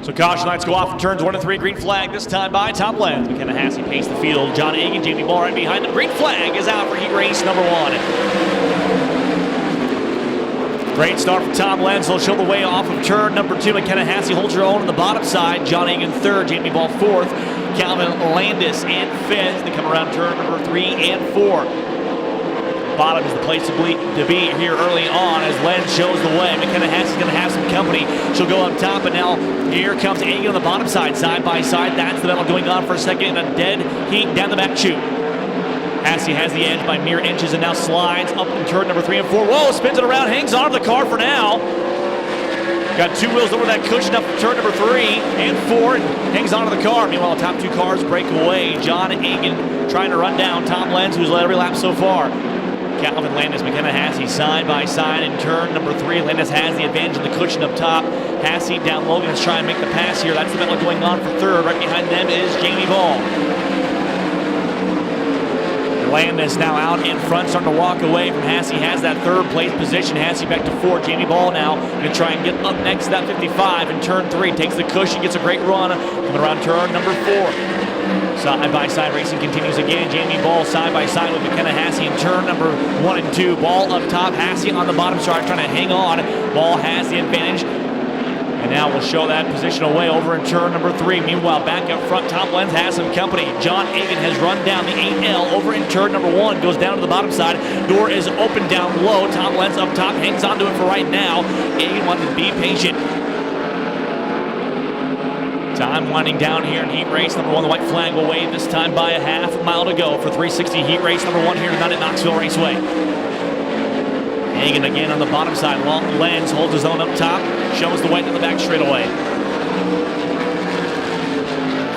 So caution lights go off in turns 1 and 3. Green flag this time by Tom Lenz. McKenna Hassey paced the field. John Egan, Jamie Ball right behind him. Green flag is out for heat race number 1. Great start from Tom Lenz. He'll show the way off of turn number 2. McKenna Hassey holds her own on the bottom side. John Egan 3rd. Jamie Ball 4th. Calvin Landis in 5th. They come around turn number 3 and 4. Bottom is the place to be here early on as Lenz shows the way. McKenna Hassey's going to have some company. She'll go up top, and now here comes Egan on the bottom side by side. That's the battle going on for a second. A dead heat down the back chute. Hassey has the edge by mere inches and now slides up in turn number 3 and 4. Whoa, spins it around, hangs on to the car for now. Got 2 wheels over that cushion up in turn number 3 and 4 and hangs on to the car. Meanwhile, the top 2 cars break away. John Egan trying to run down Tom Lenz, who's led every lap so far. Calvin Landis, McKenna Hassey side by side in turn number 3. Landis has the advantage of the cushion up top. Hassey down low, going to try and make the pass here. That's the battle going on for 3rd. Right behind them is Jamie Ball. Landis now out in front, starting to walk away from Hassey. Has that 3rd place position. Hassey back to 4th. Jamie Ball now going to try and get up next to that 55 in turn 3. Takes the cushion, gets a great run coming around turn number 4. Side by side racing continues again. Jamie Ball side by side with McKenna Hassey in turn number 1 and 2. Ball up top, Hassey on the bottom side trying to hang on. Ball has the advantage. And now we'll show that position away over in turn number 3. Meanwhile, back up front, Tom Lenz has some company. John Egan has run down the 8L over in turn number 1. Goes down to the bottom side. Door is open down low. Tom Lenz up top hangs onto it for right now. Egan wanted to be patient. Time winding down here in heat race number 1. The white flag will wave this time by a half mile to go for 360 heat race number 1 here tonight at Knoxville Raceway. Egan again on the bottom side. Lenz holds his own up top. Shows the way to the back straightaway.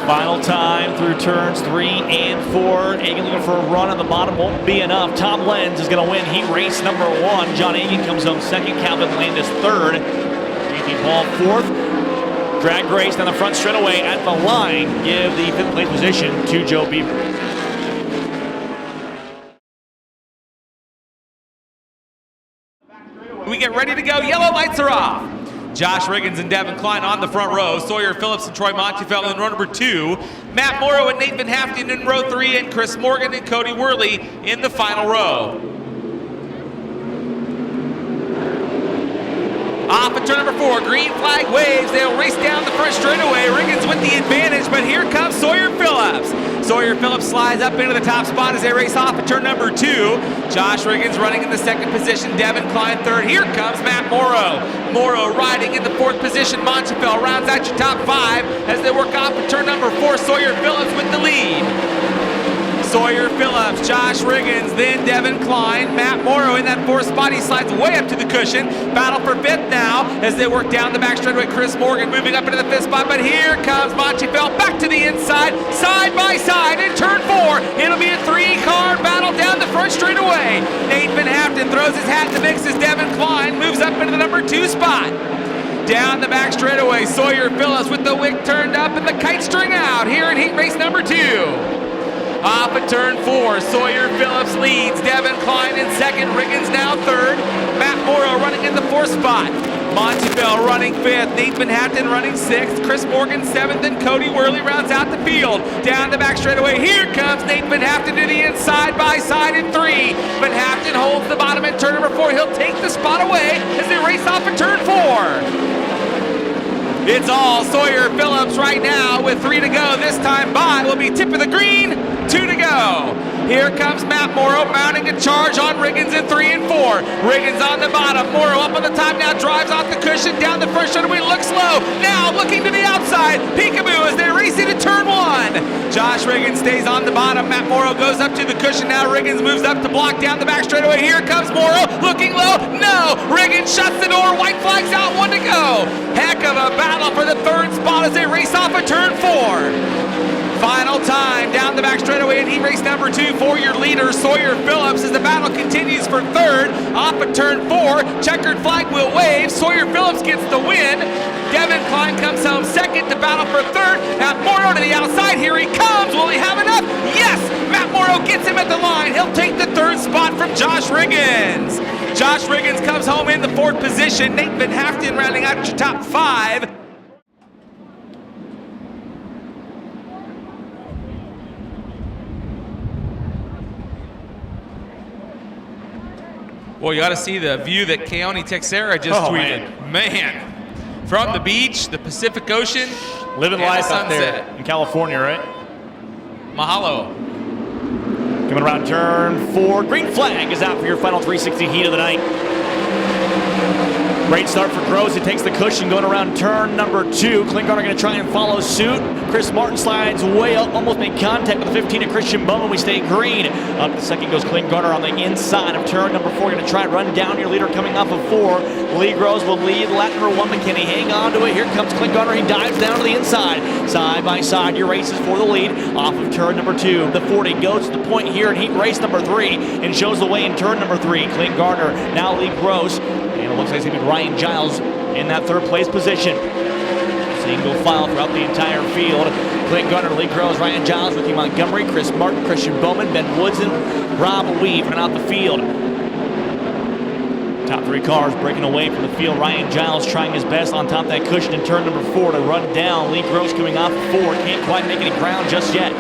Final time through turns 3 and 4. Egan looking for a run on the bottom. Won't be enough. Tom Lenz is going to win heat race number 1. John Egan comes home 2nd. Calvin Landis 3rd. Jamie Ball 4th. Drag race down the front straightaway at the line. Give the 5th place position to Joe Beaver. We get ready to go. Yellow lights are off. Josh Riggins and Devin Klein on the front row. Sawyer Phillips and Troy Montefiore in row number 2. Matt Morrow and Nathan Hafton in row 3. And Chris Morgan and Cody Worley in the final row. Off at turn number 4, green flag waves. They'll race down the front straightaway. Riggins with the advantage, but here comes Sawyer Phillips. Sawyer Phillips slides up into the top spot as they race off at turn number 2. Josh Riggins running in the 2nd position. Devin Klein 3rd. Here comes Matt Morrow. Morrow riding in the 4th position. Montefiore rounds out your top 5 as they work off at turn number 4. Sawyer Phillips with the lead. Sawyer Phillips, Josh Riggins, then Devin Klein, Matt Morrow in that 4th spot. He slides way up to the cushion. Battle for 5th now as they work down the back straightaway. Chris Morgan moving up into the 5th spot, but here comes Montefiore back to the inside, side by side in turn 4. It'll be a 3-car battle down the front straightaway. Nathan Hafton throws his hat in the mix as Devin Klein moves up into the number 2 spot. Down the back straightaway, Sawyer Phillips with the wick turned up and the kite string out here in heat race number 2. Off at turn 4, Sawyer Phillips leads. Devin Klein in 2nd, Riggins now 3rd. Matt Morrow running in the 4th spot. Montefiore running 5th, Nathan Hafton running 6th, Chris Morgan 7th, and Cody Worley rounds out the field. Down the back straightaway, here comes Nathan Hafton to the inside by side in 3. But Hafton holds the bottom at turn number 4. He'll take the spot away as they race off at turn 4. It's all Sawyer Phillips right now with 3 to go. This time by will be tip of the green, 2 to go. Here comes Matt Morrow mounting a charge on Riggins in 3 and 4. Riggins on the bottom, Morrow up on the top now, drives off the cushion, down the first straightaway, looks low. Now looking to the outside, peekaboo as they race into turn 1. Josh Riggins stays on the bottom, Matt Morrow goes up to the cushion, now Riggins moves up to block down the back straightaway. Here comes Morrow, looking low, no! Riggins shuts the door, white flags out, 1 to go. Heck of a battle for the 3rd spot as they race off at turn 4. Final time down the back straightaway in heat race number 2 for your leader, Sawyer Phillips, as the battle continues for 3rd. Off at turn 4, checkered flag will wave. Sawyer Phillips gets the win. Devin Klein comes home 2nd to battle for 3rd. Matt Morrow to the outside. Here he comes. Will he have enough? Yes! Matt Morrow gets him at the line. He'll take the 3rd spot from Josh Riggins. Josh Riggins comes home in the 4th position. Nathan Hafton rounding out your top 5. Well, you got to see the view that Keone Texera just tweeted. Man, from the beach, the Pacific Ocean, living and life the out there sunset. in California, right? Mahalo. Coming around turn 4. Green flag is out for your final 360 heat of the night. Great start for Gross. He takes the cushion going around turn number 2. Clint Garner going to try and follow suit. Chris Martin slides way up, almost made contact with the 15 of Christian Bowman. We stay green. Up the second goes Clint Garner on the inside of turn number 4. Going to try and run down your leader coming off of 4. Lee Gross will lead lap number 1. McKinney hang on to it. Here comes Clint Garner. He dives down to the inside. Side by side, your races for the lead off of turn number 2. The 40 goes to the point here in heat race number 3 and shows the way in turn number 3. Clint Garner, now Lee Gross. And it looks like it's going to be Ryan Giles in that third place position. Single file throughout the entire field. Clint Garner, Lee Gross, Ryan Giles, Ricky Montgomery, Chris Martin, Christian Bowman, Ben Woods, and Rob Weave running out the field. Top 3 cars breaking away from the field. Ryan Giles trying his best on top of that cushion in turn number 4 to run down. Lee Gross coming off 4. Can't quite make any ground just yet.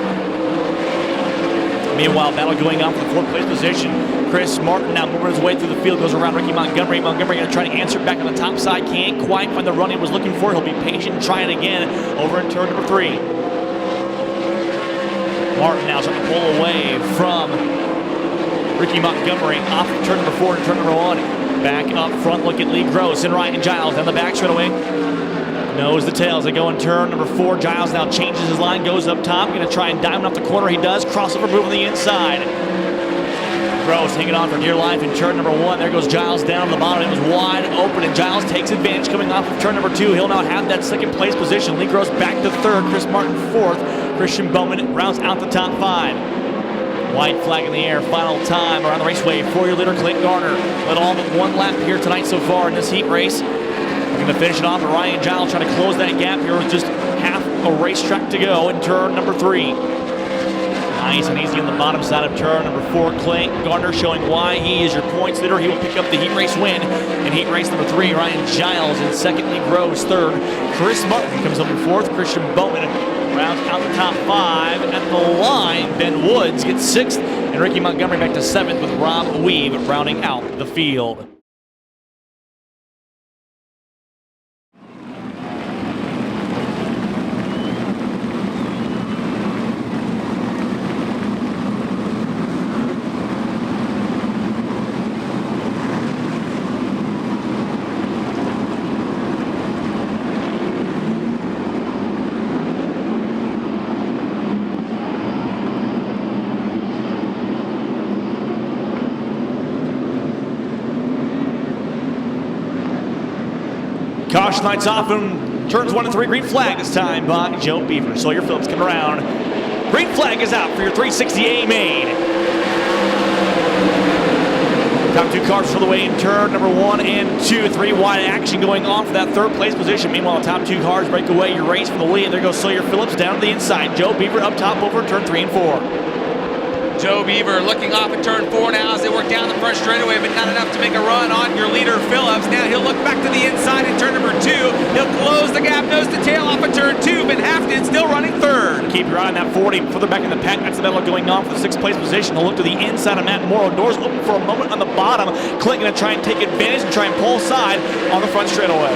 Meanwhile, battle going on for the 4th place position. Chris Martin now moving his way through the field, goes around Ricky Montgomery. Montgomery going to try to answer back on the top side. Can't quite find the run he was looking for. He'll be patient and try it again over in turn number 3. Martin now trying to pull away from Ricky Montgomery off of turn number 4 to turn number 1. Back up front, look at Lee Gross and Ryan Giles down the back straightaway. Nose the tails. They go in turn number 4. Giles now changes his line, goes up top. Going to try and diamond off the corner. He does. Crossover move on the inside. Gross hanging on for dear life in turn number 1. There goes Giles down the bottom. It was wide open, and Giles takes advantage coming off of turn number 2. He'll now have that 2nd place position. Lee Gross back to 3rd. Chris Martin 4th. Christian Bowman rounds out the top 5. White flag in the air. Final time around the raceway for your leader, Clint Garner. Led all but 1 lap here tonight so far in this heat race. We're going to finish it off, and Ryan Giles trying to close that gap here with just half a racetrack to go in turn number 3. Nice and easy on the bottom side of turn number 4. Clint Garner showing why he is your points leader. He will pick up the heat race win in heat race number 3. Ryan Giles in 2nd, Lee Gross 3rd. Chris Martin comes up in 4th. Christian Bowman rounds out the top 5. At the line, Ben Woods gets 6th, and Ricky Montgomery back to 7th with Rob Weave rounding out the field. Caution lights off and turns 1 and 3. Green flag this time by Joe Beaver. Sawyer Phillips coming around. Green flag is out for your 360A main. Top 2 cars for the way in turn number 1 and 2. 3 wide action going on for that 3rd place position. Meanwhile, top 2 cars break away your race for the lead. There goes Sawyer Phillips down to the inside. Joe Beaver up top over turn 3 and 4. Joe Beaver looking off at turn 4 now as they work down the front straightaway, but not enough to make a run on your leader, Phillips. Now he'll look back to the inside in turn number 2. He'll close the gap, nose to tail off of turn 2, but Hafton still running 3rd. Keep your eye on that 40 further back in the pack. That's the battle going on for the 6th place position. He'll look to the inside of Matt Morrow. Doors open for a moment on the bottom. Clint going to try and take advantage and try and pull side on the front straightaway.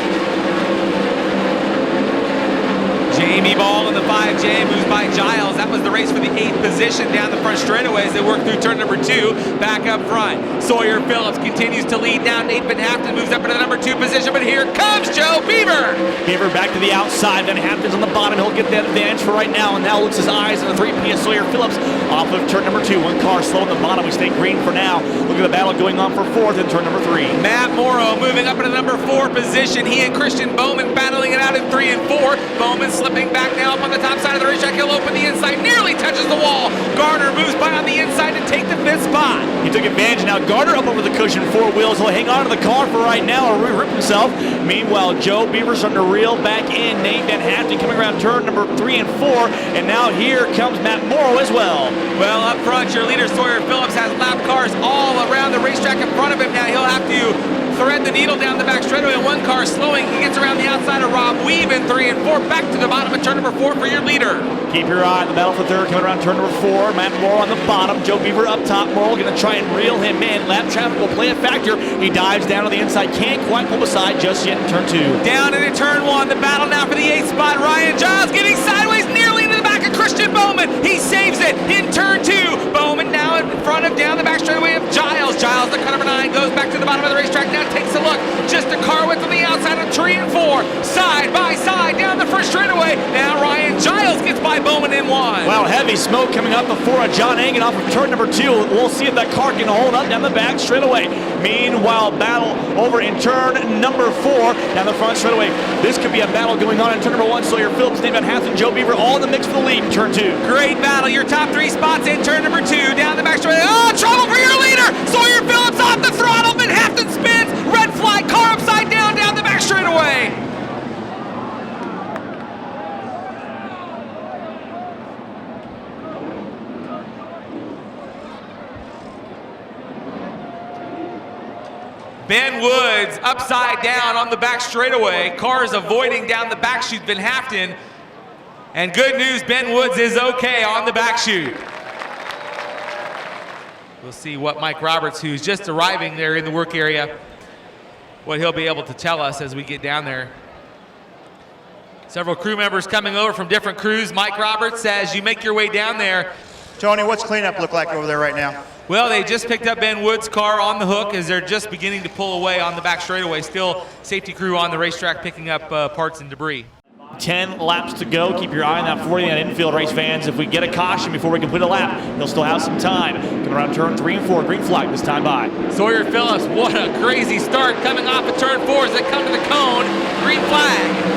Jamie Ball in the 5J moves by Giles. That was the race for the 8th position down the front straightaway as they work through turn number 2, back up front. Sawyer Phillips continues to lead now. Nate Van Haften moves up into the number 2 position, but here comes Joe Beaver. Beaver back to the outside, then Hafton's on the bottom. He'll get that advantage for right now, and now looks his eyes on the 3P of Sawyer Phillips off of turn number 2. 1 car slow on the bottom. We stay green for now. Look at the battle going on for 4th in turn number 3. Matt Morrow moving up into the number 4 position. He and Christian Bowman battling it out in 3 and 4. Bowman slipping back now up on the top side of the racetrack. He'll open the inside, nearly touches the wall. Garner moves by on the inside to take the 5th spot. He took advantage. Now Garner up over the cushion, 4 wheels. He'll hang on to the car for right now or re-rip himself. Meanwhile, Joe Beaver's starting to reel back in. Nate Van Haften coming around turn number 3 and 4. And now here comes Matt Morrow as well. Well, up front, your leader Sawyer Phillips has lap cars all around the racetrack in front of him. Now he'll have to thread the needle down the back straightaway, and one car slowing. He gets around the outside of Rob Weave in 3 and 4. Back to the bottom of turn number 4 for your leader. Keep your eye on the battle for third, coming around turn number 4. Matt Morrow on the bottom. Joe Beaver up top. Morrow going to try and reel him in. Lap traffic will play a factor. He dives down to the inside. Can't quite pull aside just yet in turn 2. Down into turn 1. The battle now for the 8th spot. Ryan Giles getting sideways nearly into the back of Christian Bowman. He saves it in turn 2. Bowman now in front of down the back straightaway of Giles. Giles, the cut number 9, goes back to the bottom of the racetrack. Now takes a look. Just a car width on the outside of 3 and 4. Side by side down the first straightaway. Now Ryan Giles gets by Bowman in 1. Wow, heavy smoke coming up before John Hagen off of turn number 2. We'll see if that car can hold up down the back straightaway. Meanwhile, battle over in turn number 4 down the front straightaway. This could be a battle going on in turn number 1. Sawyer Phillips, Nate Van Hatten, Joe Beaver all in the mix for the lead in turn 2. Great battle. Your top 3 spots in turn number 2. Down the back straightaway. Oh, trouble for your leader. Sawyer Phillips off the throttle. Van Hatten spins. Red flag. Car upside down the back straightaway. Ben Woods upside down on the back straightaway. Cars avoiding down the back chute. Van Hatten. And good news, Ben Woods is okay on the back chute. We'll see what Mike Roberts, who's just arriving there in the work area, what he'll be able to tell us as we get down there. Several crew members coming over from different crews. Mike Roberts, as you make your way down there. Tony, what's cleanup look like over there right now? Well, they just picked up Ben Wood's car on the hook as they're just beginning to pull away on the back straightaway. Still safety crew on the racetrack picking up parts and debris. 10 laps to go. Keep your eye on that 40 on infield, race fans. If we get a caution before we complete a lap, he'll still have some time. Coming around turn 3 and 4, green flag this time by. Sawyer Phillips, what a crazy start coming off of turn 4 as they come to the cone. Green flag.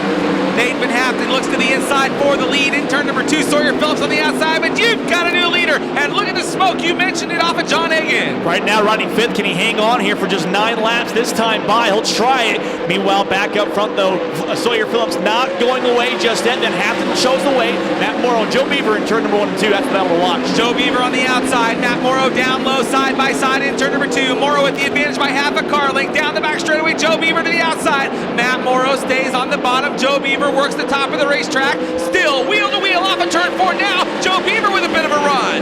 Nate Van Hatten looks to the inside for the lead in turn number 2. Sawyer Phillips on the outside, but you've got a new leader. And look at the smoke. You mentioned it off of John Hagen. Right now, riding 5th. Can he hang on here for just 9 laps this time by? He'll try it. Meanwhile, back up front, though, Sawyer Phillips not going away just yet. Van Hatten shows the way. Matt Morrow, Joe Beaver in turn number 1 and 2. That's the battle to watch. Joe Beaver on the outside. Matt Morrow down low, side by side in turn number 2. Morrow with the advantage by half a car length. Down the back straightaway, Joe Beaver to the outside. Matt Morrow stays on the bottom. Joe Beaver works the top of the racetrack. Still wheel to wheel off of turn 4 now. Joe Beaver with a bit of a run.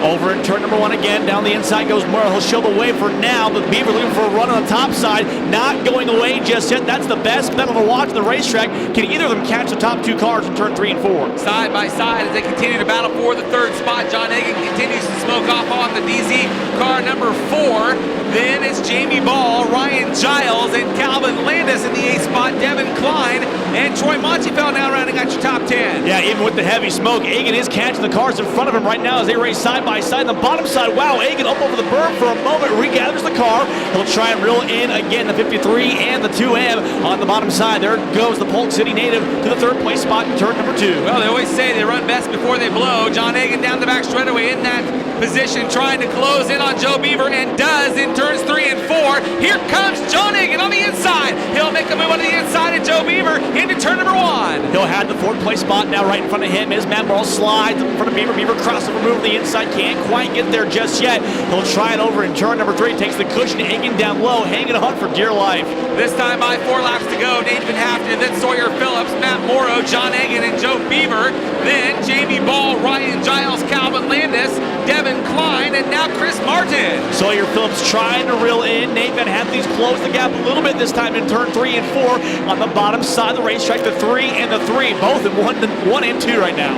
Over in turn number 1 again. Down the inside goes Morrow. He'll show the way for now, but Beaver looking for a run on the top side. Not going away just yet. That's the best battle to watch on the racetrack. Can either of them catch the top 2 cars in turn 3 and 4? Side by side as they continue to battle for the 3rd spot. John Hagen continues to smoke off on the DZ car number 4. Then it's Jamie Ball, Ryan Giles, and Calvin Landis in the 8th spot. Devin Klein and Troy Montefiore now rounding out your top 10. Yeah, even with the heavy smoke, Hagen is catching the cars in front of him right now as they race side by side. On the bottom side, wow, Hagen up over the berm for a moment, regathers the car. He'll try and reel in again the 53 and the 2M on the bottom side. There goes the Polk City native to the 3rd place spot in turn number 2. Well, they always say they run best before they blow. John Hagen down the back straightaway in that position, trying to close in on Joe Beaver, and does in turns 3 and 4. Here comes John Hagen on the inside. He'll make a move on the inside of Joe Beaver into turn number 1. He'll have the 4th place spot now. Right in front of him is Matt Morrow. Slides in front of Beaver. Beaver crossover move on the inside. Can't quite get there just yet. He'll try it over in turn number 3. Takes the cushion. Hagen down low. Hanging a hunt for dear life. This time by 4 laps to go. Nate Van Hatten, then Sawyer Phillips, Matt Morrow, John Hagen, and Joe Beaver. Then Jamie Ball, Ryan Giles, Calvin Landis, Devin Klein, and now Chris Martin. Sawyer Phillips trying to reel in. Nate Van Hatten's closed the gap a little bit this time in turn 3 and 4 on the bottom side of the racetrack. The 3 and the 3, both in 1 and 2 right now.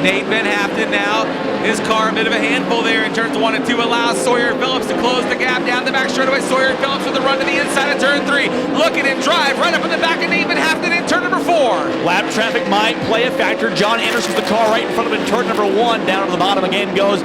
Nate Van Hatten now, his car a bit of a handful there in turns 1 and 2, allows Sawyer Phillips to close the gap down the back straightaway. Sawyer Phillips with a run to the inside of turn 3, looking and drive right up in the back of Nate Van Hatten in turn number 4. Lap traffic might play a factor. John Anderson's the car right in front of him in turn number 1. Down to the bottom again goes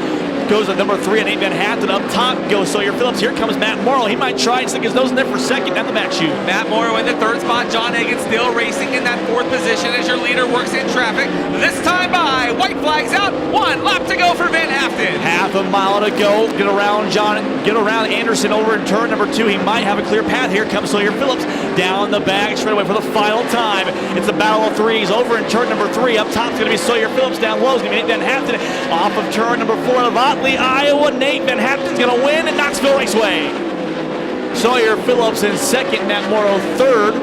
to number 3 and Nate Van Hatten. Up top goes Sawyer Phillips. Here comes Matt Morrow. He might try and stick his nose in there for second down the back chute. Matt Morrow in the 3rd spot. John Hagen still racing in that 4th position as your leader works in traffic. This time by. White flags out. 1 lap to go for Van Hatten. Half a mile to go. Get around Anderson over in turn number 2. He might have a clear path. Here comes Sawyer Phillips down the back straightaway for the final time. It's the battle of 3s over in turn number 3. Up top is going to be Sawyer Phillips. Down low is going to be Nate Van Hatten. Off of turn number 4 of Otley, Iowa. Nate Van Hatten's going to win at Knoxville Raceway. Sawyer Phillips in second, Matt Morrow third.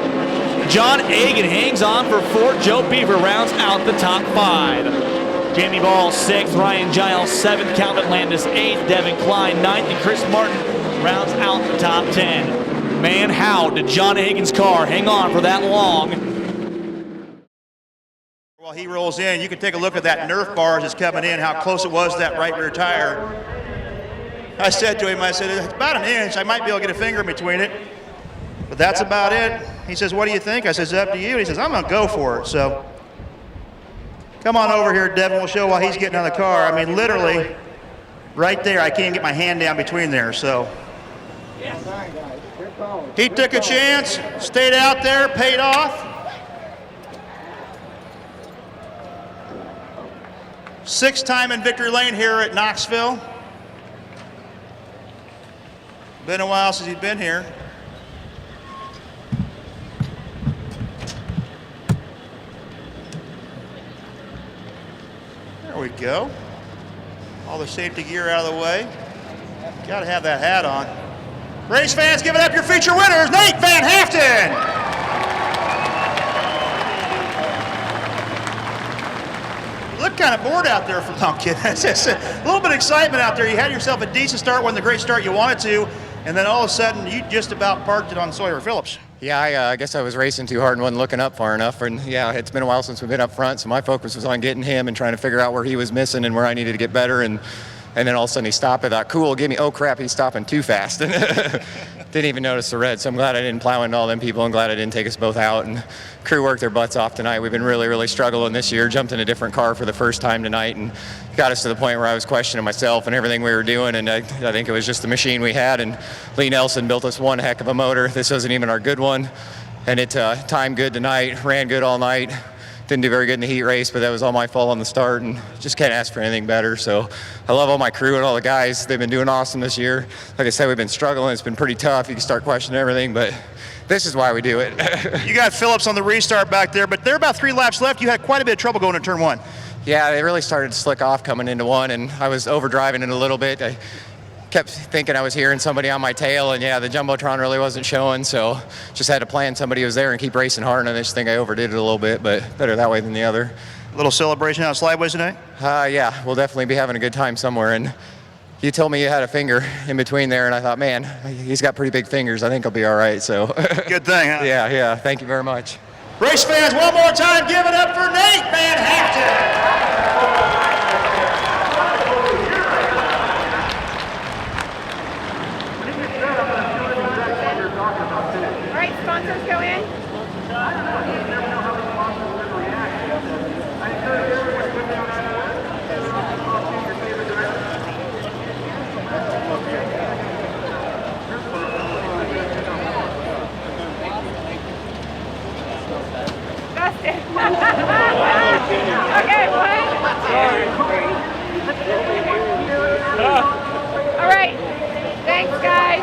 John Agan hangs on for fourth. Joe Beaver rounds out the top 5. Jamie Ball sixth, Ryan Giles seventh, Calvin Landis eighth, Devin Klein ninth, and Chris Martin rounds out the top 10. Man, how did John Agan's car hang on for that long? While he rolls in, you can take a look at that Nerf bar as it's coming in, how close it was to that right rear tire. I said to him, I said, it's about an inch. I might be able to get a finger in between it, but that's about it. He says, what do you think? I said, it's up to you. And he says, I'm going to go for it. So come on over here, Devin. We'll show while he's getting on the car. I mean, literally right there, I can't get my hand down between there. So he took a chance, stayed out there, paid off. 6th time in victory lane here at Knoxville. Been a while since he's been here. There we go. All the safety gear out of the way. Got to have that hat on. Race fans, give it up your feature winners, Nate Van Haften. You look kind of bored out there for long, kid. It's just a little bit of excitement out there. You had yourself a decent start, wasn't the great start you wanted to, and then all of a sudden you just about parked it on Sawyer Phillips. Yeah, I guess I was racing too hard and wasn't looking up far enough. And yeah, it's been a while since we've been up front, so my focus was on getting him and trying to figure out where he was missing and where I needed to get better. And then all of a sudden he stopped. I thought, cool, give me, oh crap, he's stopping too fast. Didn't even notice the red, so I'm glad I didn't plow into all them people and glad I didn't take us both out. And crew worked their butts off tonight. We've been really, really struggling this year. Jumped in a different car for the first time tonight and got us to the point where I was questioning myself and everything we were doing. And I think it was just the machine we had. And Lee Nelson built us one heck of a motor. This wasn't even our good one. And it timed good tonight, ran good all night. Didn't do very good in the heat race, but that was all my fault on the start, and just can't ask for anything better. So I love all my crew and all the guys. They've been doing awesome this year. Like I said, we've been struggling. It's been pretty tough. You can start questioning everything, but this is why we do it. You got Phillips on the restart back there, but there are about 3 laps left. You had quite a bit of trouble going to turn 1. Yeah, it really started to slick off coming into 1, and I was overdriving it a little bit. I kept thinking I was hearing somebody on my tail, and yeah, the Jumbotron really wasn't showing, so just had to plan somebody who was there and keep racing hard, and I just think I overdid it a little bit, but better that way than the other. A little celebration out of Slideways tonight? Yeah, we'll definitely be having a good time somewhere, and you told me you had a finger in between there, and I thought, man, he's got pretty big fingers. I think I'll be all right, so. Good thing, huh? Yeah, thank you very much. Race fans, one more time, give it up for Nate Van Haften. Sponsors go in. Dustin. Okay, 1, 2. All right. Thanks, guys.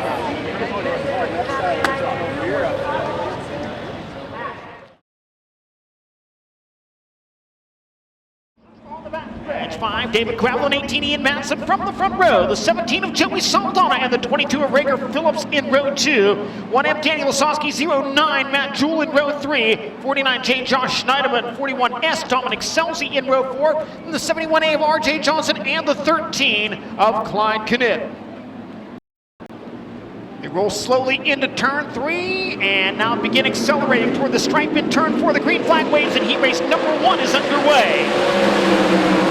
Match 5, David Gravel and 18 Ian Madsen from the front row. The 17 of Joey Saldana and the 22 of Rager Phillips in row 2. 1M Daniel Ossowski, 09 Matt Jewell in row 3. 49 J. Josh Schneiderman, 41S Dominic Selzy in row 4. And the 71A of RJ Johnson and the 13 of Clyde Knipp. They roll slowly into turn 3 and now begin accelerating toward the stripe in turn 4. The green flag waves and heat race number 1 is underway.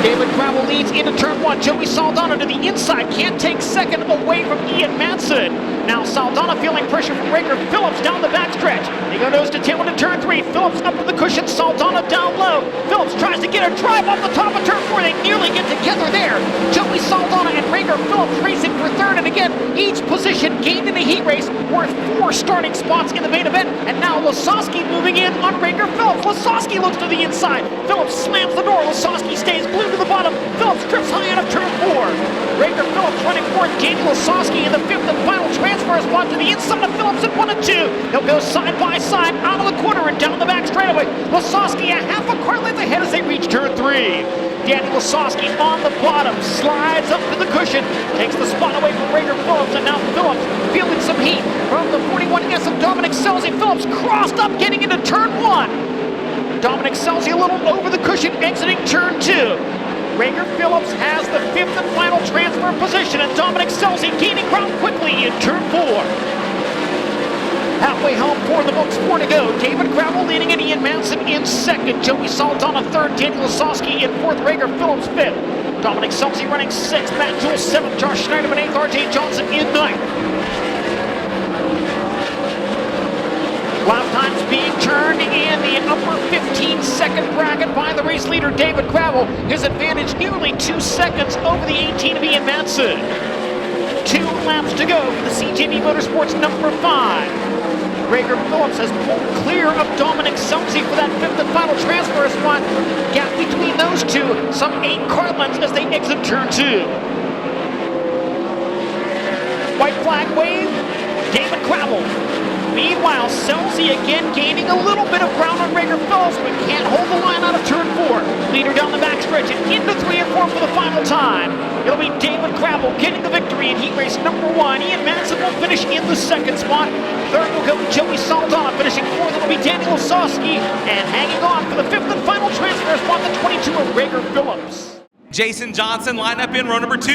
David Gravel leads into turn 1. Joey Saldana to the inside, can't take second away from Ian Madsen. Now Saldana feeling pressure from Rager Phillips down the backstretch. They go nose to tail into turn 3. Phillips up to the cushion, Saldana down low. Phillips tries to get a drive off the top of turn 4. They nearly get together there. Joey Saldana and Rager Phillips racing for third, and again, each position gained in the heat race worth 4 starting spots in the main event. And now Lasowski moving in on Rager Phillips. Lasowski looks to the inside. Phillips slams the door. Lasowski stays glued to the bottom. Phillips trips high out of turn 4. Rager Phillips running fourth. Daniel Lasowski in the 5th and final transfer spot to the inside of Phillips at 1 and 2. They'll go side by side out of the corner and down the back straightaway. Lasowski a half a car length ahead as they reach turn 3. Daniel Lasowski on the bottom, slides up to the cushion, takes the spot away from Rager Phillips, and now Phillips feeling some heat from the Phillips crossed up getting into turn 1. Dominic Scelzi a little over the cushion exiting turn 2. Rager Phillips has the 5th and final transfer position, and Dominic Scelzi gaining ground quickly in turn 4. Halfway home for the books, 4 to go. David Gravel leading in, Ian Manson in 2nd. Joey Saltana 3rd. Daniel Lasowski in 4th. Rager Phillips 5th. Dominic Scelzi running 6th. Matt Jules 7th. Josh Schneiderman 8th. RJ Johnson in 9th. Lap times being turned in the upper 15-second bracket by the race leader David Gravel. His advantage nearly 2 seconds over the 18 of Ian Manson. 2 laps to go for the CJB Motorsports number 5. Rager Phillips has pulled clear of Dominic Scelzi for that 5th and final transfer spot. Gap between those two, some 8 car lengths as they exit turn 2. White flag wave, David Gravel. Meanwhile, Scelzi again gaining a little bit of ground on Rager Phillips, but can't hold the line out of turn 4. Leader down the backstretch and into 3 and 4 for the final time. It'll be David Gravel getting the victory in heat race number 1. Ian Manson will finish in the 2nd spot. 3rd will go Joey Saltana, finishing 4th. It'll be Daniel Lasowski, and hanging on for the 5th and final transfer spot, the 22 of Rager Phillips. Jason Johnson line up in row number 2.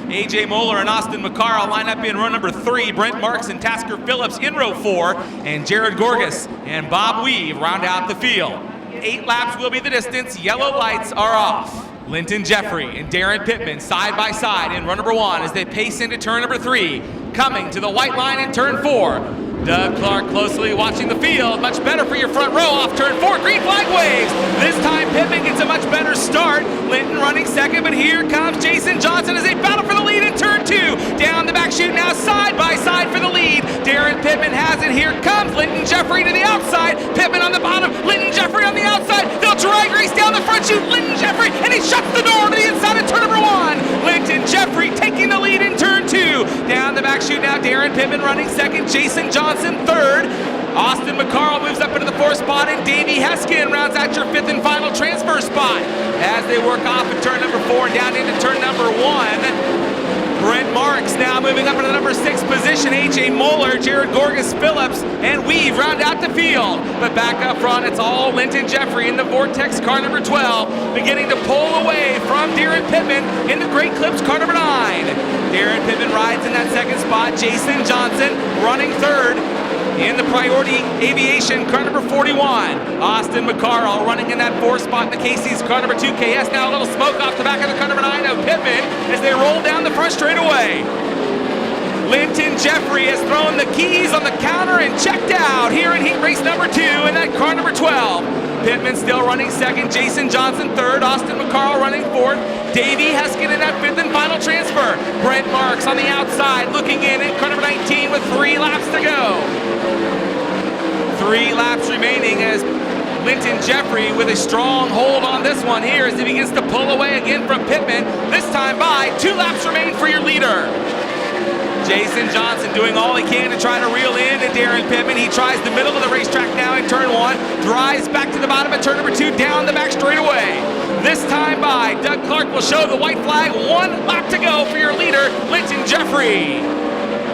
AJ Moeller and Austin McCarl line up in row number 3. Brent Marks and Tasker Phillips in row 4. And Jared Gorgas and Bob Weave round out the field. 8 laps will be the distance. Yellow lights are off. Linton Jeffrey and Darren Pittman side by side in row number 1 as they pace into turn number 3. Coming to the white line in turn 4. Doug Clark closely watching the field. Much better for your front row off turn 4. Green flag waves. This time Pittman gets a much better start. Linton running 2nd, but here comes Jason Johnson as they battle for the lead in turn 2. Down the back chute now side by side for the lead. Darren Pittman has it. Here comes Linton Jeffrey to the outside. Pittman on the bottom. Linton Jeffrey on the outside. They'll drag race down the front chute. Linton Jeffrey, and he shuts the door to the inside of turn number 1. Linton Jeffrey taking the lead in turn 2. Down the back chute now Darren Pittman running 2nd. Jason Johnson 3rd. Austin McCarl moves up into the 4th spot, and Davey Heskin rounds out your 5th and final transfer spot. As they work off at turn number 4 and down into turn number 1. Brent Marks now moving up into the number 6 position. AJ Moeller, Jared Gorgas, Phillips, and Weave round out the field. But back up front, it's all Linton Jeffrey in the Vortex car number 12, beginning to pull away from Darren Pittman in the Great Clips car number 9. Darren Pittman rides in that 2nd spot. Jason Johnson running 3rd. In the Priority Aviation, car number 41. Austin McCarl running in that 4th spot in the Casey's car number 2. KS now a little smoke off the back of the car number 9 of Pittman as they roll down the front straightaway. Linton Jeffrey has thrown the keys on the counter and checked out here in heat race number 2 in that car number 12. Pittman still running 2nd, Jason Johnson 3rd, Austin McCarl running 4th, Davey Heskin in that 5th and final transfer. Brent Marks on the outside looking in at car number 19 with 3 laps to go. 3 laps remaining as Linton Jeffrey with a strong hold on this one here as he begins to pull away again from Pittman. This time by 2 laps remain for your leader. Jason Johnson doing all he can to try to reel in to Darren Pittman. He tries the middle of the racetrack now in turn 1, drives back to the bottom at turn number 2, down the back straightaway. This time by Doug Clark will show the white flag. 1 lap to go for your leader, Linton Jeffrey.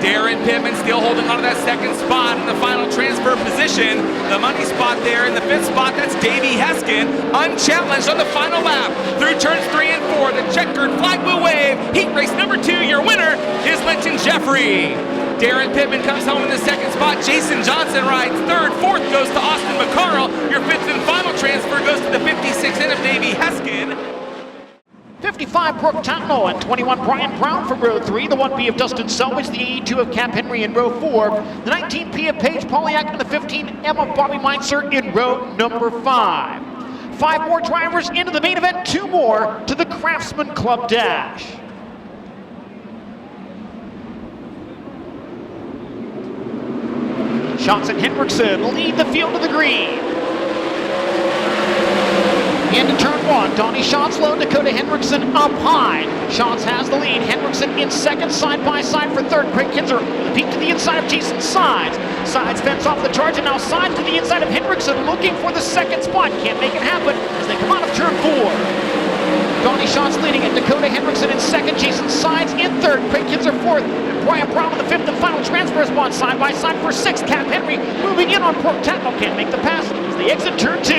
Darren Pittman still holding on to that 2nd spot in the final transfer position. The money spot there in the 5th spot, that's Davey Heskin, unchallenged on the final lap. Through turns 3 and 4, the checkered flag will wave. Heat race number 2, your winner is Linton Jeffrey. Darren Pittman comes home in the 2nd spot. Jason Johnson rides 3rd. 4th goes to Austin McCarl. Your 5th and final transfer goes to the 56 in of Davey Heskin. 55 Brooke Tatnall and 21 Brian Brown for row 3. The 1B of Dustin Selvage, the 82 of Cap Henry in row 4. The 19P of Paige Polyak and the 15 Emma Bobby Meinzer in row number 5. 5 more drivers into the main event, 2 more to the Craftsman Club Dash. Schatz and Hendrickson lead the field to the green. Into turn 1, Donnie Schatz low, Dakota Hendrickson up high. Schatz has the lead, Hendrickson in 2nd, side by side for 3rd. Craig Kinzer with a peek to the inside of Jason Sides. Sides fence off the charge and now Sides to the inside of Hendrickson looking for the 2nd spot. Can't make it happen as they come out of turn 4. Donnie Schatz leading it. Dakota Hendrickson in second. Jason Sides in third. Craig Kinzer fourth. And Brian Brown in the fifth and final transfer spot. Side by side for sixth. Cap Henry moving in on Port Tatnall. Can't make the pass as they exit turn 2.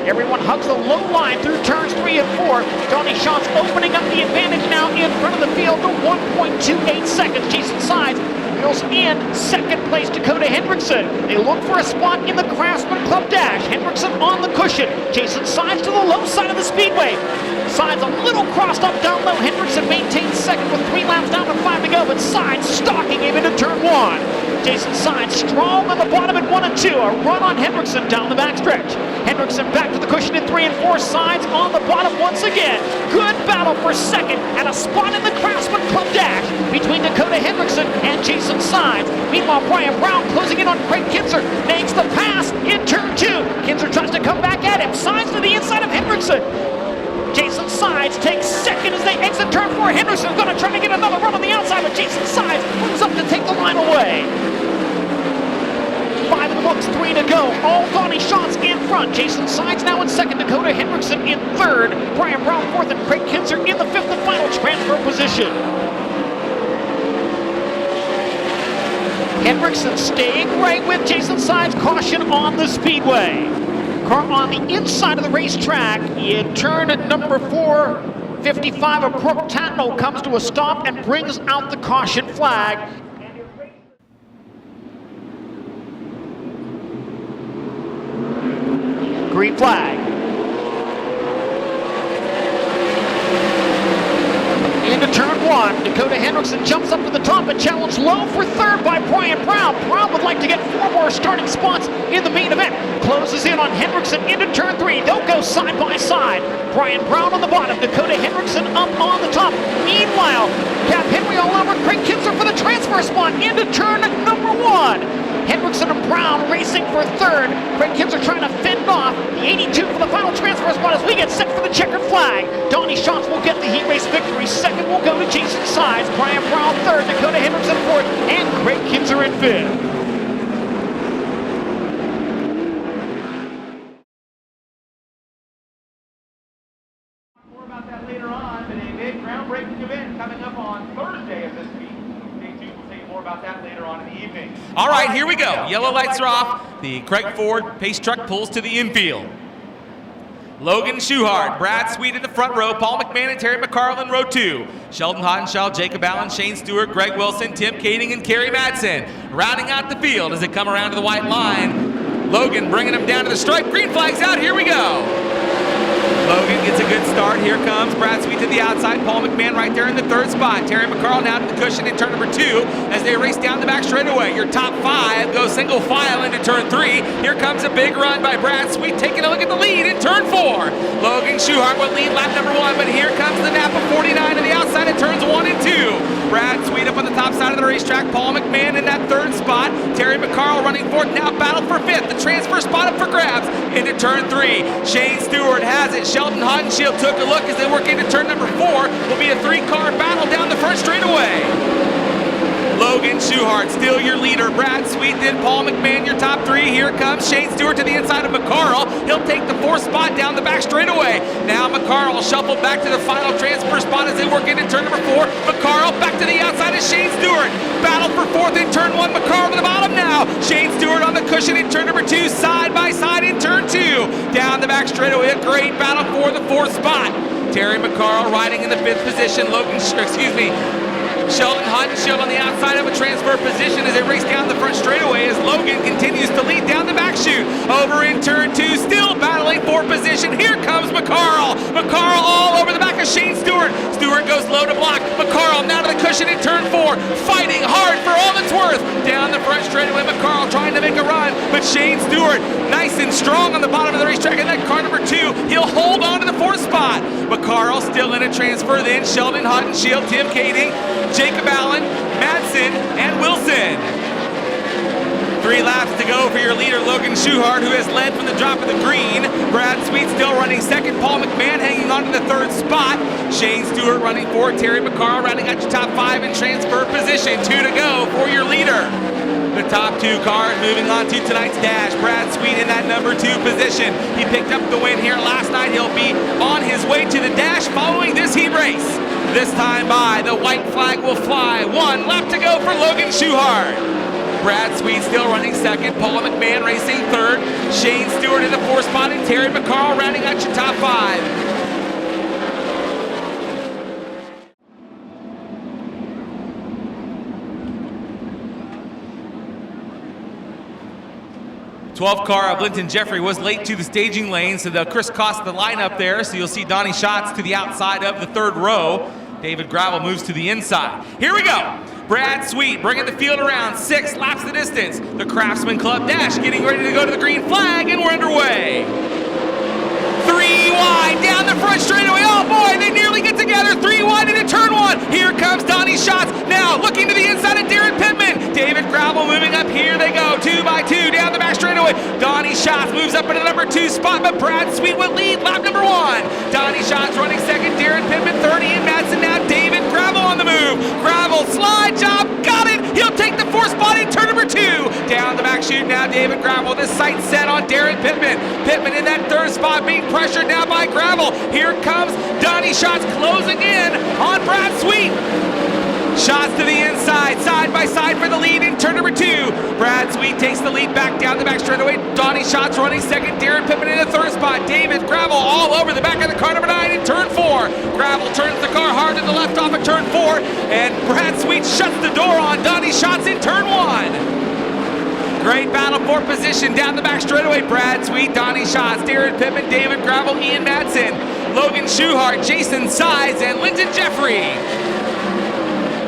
Everyone hugs the low line through turns 3 and 4. Donnie Schatz opening up the advantage now in front of the field to 1.28 seconds. Jason Sides wheels in second place. Dakota Hendrickson. They look for a spot in the Craftsman Club Dash. Hendrickson on the cushion. Jason Sides to the low side of the speedway. Sides a little crossed up down low. Hendrickson maintains second with 3 laps down to 5 to go, but Sides stalking him into turn 1. Jason Sides strong on the bottom at 1 and 2. A run on Hendrickson down the backstretch. Hendrickson back to the cushion in 3 and 4. Sides on the bottom once again. Good battle for second and a spot in the Craftsman Club Dash between Dakota Hendrickson and Jason Sides. Meanwhile, Brian Brown closing in on Craig Kinzer. Makes the pass in turn 2. Kinzer tries to come back at him. Sides to the inside of Hendrickson. Jason Sides takes second as they exit turn 4. Hendrickson's going to try to get another run on the outside, but Jason Sides moves up to take the line away. 5 in the books, 3 to go. All Donnie Schatz in front. Jason Sides now in second. Dakota Hendrickson in third. Brian Brown fourth and Craig Kinzer in the fifth and final transfer position. Hendrickson staying right with Jason Sides. Caution on the speedway. Car on the inside of the racetrack in turn number 4. 55 of Port Tatnall comes to a stop and brings out the caution flag. Green flag. Into turn 1. Dakota Hendrickson jumps up to the top and challenged low for third by Brian Brown. Brown would like to get 4 more starting spots in the main event. Closes in on Hendrickson into turn 3. They'll go side by side. Brian Brown on the bottom. Dakota Hendrickson up on the top. Meanwhile, Cap Henry all over Craig Kinzer for the transfer spot into turn number 1. Hendrickson and Brown racing for third. Craig Kinzer trying to fend off the 82 for the final transfer spot as we get set for the checkered flag. Donnie Schatz will get the heat race victory. Second will go to Jason Sides. Brian Brown third. Dakota Hendrickson fourth. And Craig Kinzer in fifth. More about that later on, but a big groundbreaking event coming up on Thursday of this week. Stay tuned, we'll tell you more about that later on in the evening. All right, here we go. Yellow lights are off. The Craig Ford pace truck pulls to the infield. Logan Schuhart, Brad Sweet in the front row, Paul McMahon and Terry McCarl in row 2. Sheldon Hoddenshall, Jacob Allen, Shane Stewart, Greg Wilson, Tim Kading, and Kerry Madsen. Rounding out the field as they come around to the white line. Logan bringing them down to the stripe. Green flag's out. Here we go. Logan gets a good start. Here comes Brad Sweet to the outside. Paul McMahon right there in the third spot. Terry McCarl now to the cushion in turn number 2 as they race down the back straightaway. Your top 5 go single file into turn 3. Here comes a big run by Brad Sweet taking a look at the lead in turn 4. Logan Schuhart will lead lap number 1, but here comes the Napa 49 to the outside of turns 1 and 2. Brad Sweet up on the top side of the racetrack. Paul McMahon in that third spot. Terry McCarl running fourth. Now battle for fifth. The transfer spot up for grabs into turn 3. Shane Stewart has it. Sheldon Hodenshield took a look as they work into turn number 4. Will be a 3-car battle down the front straightaway. Logan Schuhart, still your leader. Brad Sweet, then Paul McMahon, your top 3. Here comes Shane Stewart to the inside of McCarl. He'll take the 4th spot down the back straightaway. Now McCarl shuffled back to the final transfer spot as they work into turn number 4. McCarl back to the outside of Shane Stewart. Battle for 4th in turn 1. McCarl to the bottom now. Shane Stewart on the cushion in turn number 2. Side by side in turn 2. Down the back straightaway, a great battle for the 4th spot. Terry McCarl riding in the 5th position. Sheldon Hodenshield on the outside of a transfer position as they race down the front straightaway as Logan continues to lead down the back chute. Over in turn 2, still battling for position. Here comes McCarl. McCarl all over the back of Shane Stewart. Stewart goes low to block. McCarl now to the cushion in turn 4, fighting hard for all it's worth. Down the front straightaway, McCarl trying to make a run, but Shane Stewart nice and strong on the bottom of the racetrack. And then car number 2, he'll hold on to the 4th spot. McCarl still in a transfer, then Sheldon Hodenshield, Tim Kading, Jacob Allen, Madsen, and Wilson. 3 laps to go for your leader, Logan Schuhart, who has led from the drop of the green. Brad Sweet still running second. Paul McMahon hanging on to the 3rd spot. Shane Stewart running 4. Terry McCarl rounding out your top 5 in transfer position. 2 to go for your leader. The top two cars moving on to tonight's dash. Brad Sweet in that number 2 position. He picked up the win here last night. He'll be on his way to the dash following this heat race. This time by, the white flag will fly. 1 lap to go for Logan Schuhart. Brad Sweet still running second. Paula McMahon racing third. Shane Stewart in the 4th spot, and Terry McCarl rounding out your top 5. 12th car of Linton Jeffrey was late to the staging lane, so they'll crisscross the lineup there. So you'll see Donnie Schatz to the outside of the 3rd row. David Gravel moves to the inside. Here we go. Brad Sweet bringing the field around. 6 laps the distance. The Craftsman Club Dash getting ready to go to the green flag, and we're underway. 3 wide down the front straightaway. Oh boy, they nearly get together. 3 wide into turn 1. Here comes Donnie Schatz. Now looking to the inside of Darren Pittman. David Gravel moving up. Here they go. 2 by 2 down the back straightaway. Donnie Schatz moves up into number 2 spot, but Brad Sweet will lead lap number 1. Donnie Schatz running second. Darren Pittman 30 in Madsen. Now David Gravel on the move. Gravel slide job. Got it. He'll take the 4th spot in turn number 2. Down the back chute now David Gravel. The sight set on Darren Pittman. Pittman in that 3rd spot being pressured now by Gravel. Here comes Donnie Schatz closing in on Brad Sweet. Shots to the inside, side by side for the lead in turn number 2. Brad Sweet takes the lead back down the back straightaway. Donnie Schatz running second. Darren Pittman in the 3rd spot. David Gravel all over the back of the car number 9 in turn 4. Gravel turns the car hard to the left off of turn 4, and Brad Sweet shuts the door on Donnie Schatz in turn 1. Great battle for position down the back straightaway. Brad Sweet, Donnie Schatz, Darren Pittman, David Gravel, Ian Madsen, Logan Schuhart, Jason Sides, and Linton Jeffrey.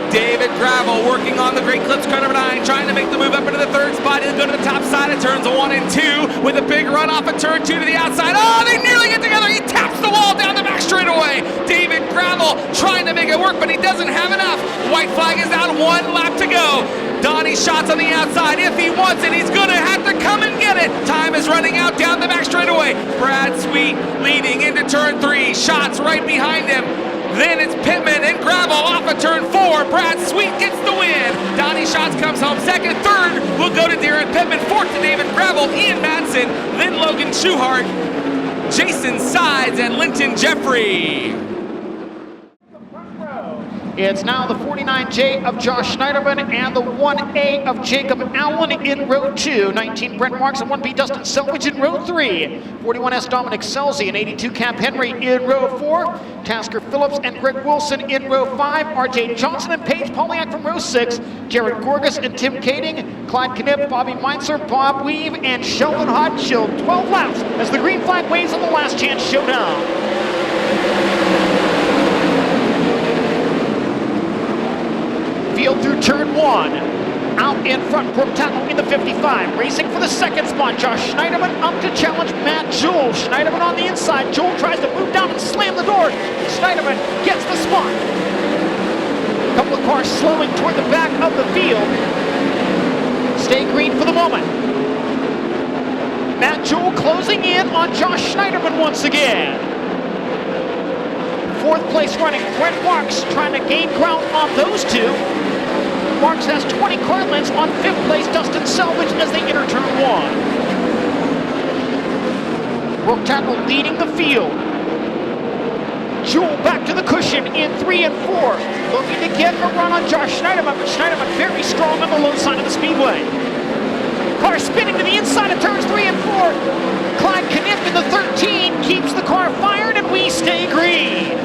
David Gravel working on the Great Clips car number 9, trying to make the move up into the 3rd spot. He'll go to the top side of turns 1 and 2 with a big run off of turn 2 to the outside. Oh, they nearly get together. He taps the wall down the back straightaway. David Gravel trying to make it work, but he doesn't have enough. White flag is out, 1 lap to go. Donnie Schatz on the outside. If he wants it, he's going to have to come and get it. Time is running out down the back straightaway. Brad Sweet leading into turn 3. Schatz right behind him. Then it's Pittman and Gravel off of turn 4. Brad Sweet gets the win. Donnie Schatz comes home second. 3rd will go to Darren Pittman. 4th to David Gravel, Ian Madsen, then Logan Schuhart, Jason Sides, and Linton Jeffrey. It's now the 49J of Josh Schneiderman and the 1A of Jacob Allen in row 2. 19 Brent Marks and 1B Dustin Selvage in row 3. 41S Dominic Selzy and 82 Camp Henry in row 4. Tasker Phillips and Greg Wilson in row 5. RJ Johnson and Paige Poliak from row 6. Jared Gorgas and Tim Kading. Clyde Knipp, Bobby Meinzer, Bob Weave, and Sheldon Hodgshield. 12 laps as the green flag waves on the last chance showdown. Field through turn 1. Out in front, Brooke Tattle in the 55. Racing for the 2nd spot, Josh Schneiderman up to challenge Matt Jewell. Schneiderman on the inside. Jewell tries to move down and slam the door. Schneiderman gets the spot. A couple of cars slowing toward the back of the field. Stay green for the moment. Matt Jewell closing in on Josh Schneiderman once again. 4th place running, Brent Marks trying to gain ground on those 2. Marks has 20 car lengths on 5th place, Dustin Selvage as they enter turn 1. Brooke Tattle leading the field. Jewell back to the cushion in 3 and 4. Looking to get a run on Josh Schneiderman, but Schneiderman very strong on the low side of the speedway. Car spinning to the inside of turns 3 and 4. Clyde Knipp in the 13 keeps the car fired, and we stay green.